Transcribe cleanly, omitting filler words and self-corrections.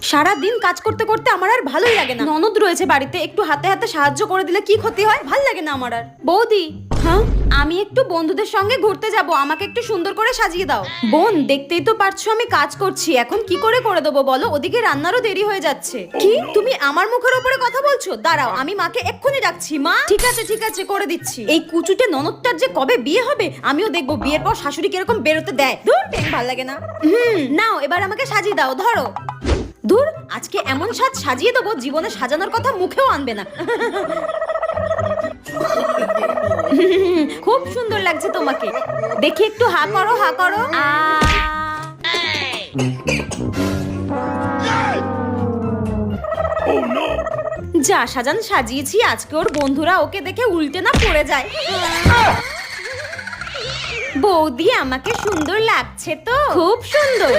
সারা দিন কাজ করতে করতে আমার আর ভালোই লাগে না। ননদ রয়েছে বাড়িতে, একটু হাতে হাতে সাহায্য করে দিলে কি ক্ষতি হয়? ভাল লাগে না আমার আর। বৌদি, হ্যাঁ আমি একটু বন্ধুদের সঙ্গে ঘুরতে যাব, আমাকে একটু সুন্দর করে সাজিয়ে দাও। বোন, দেখতেই তো পারছো আমি কাজ করছি, এখন কি করে দেবো বলো? ওদিকে রান্নারও দেরি হয়ে যাচ্ছে। কি তুমি আমার মুখের উপরে কথা বলছো? দাঁড়াও, আমি মাকে এক্ষুনি ডাকছি। মা, ঠিক আছে করে দিচ্ছি। এই কুচুটে ননদটার যে কবে বিয়ে হবে আমিও দেখবো। বিয়ের পর শাশুড়ি কিরকম বেরোতে দেয়। ধুর, ভাল লাগে না। নাও এবার আমাকে সাজিয়ে দাও, ধরো। দূর, আজকে এমন সাজ সাজিয়ে দেবো জীবনে সাজানোর কথা মুখেও আনবে না। খুব সুন্দর লাগছে তোমাকে। দেখি একটু হা করো, হা করো। যা সাজান সাজিয়েছি, আজকে ওর বন্ধুরা ওকে দেখে উল্টে না পড়ে যায়। বৌদি, আমাকে সুন্দর লাগছে তো? খুব সুন্দর।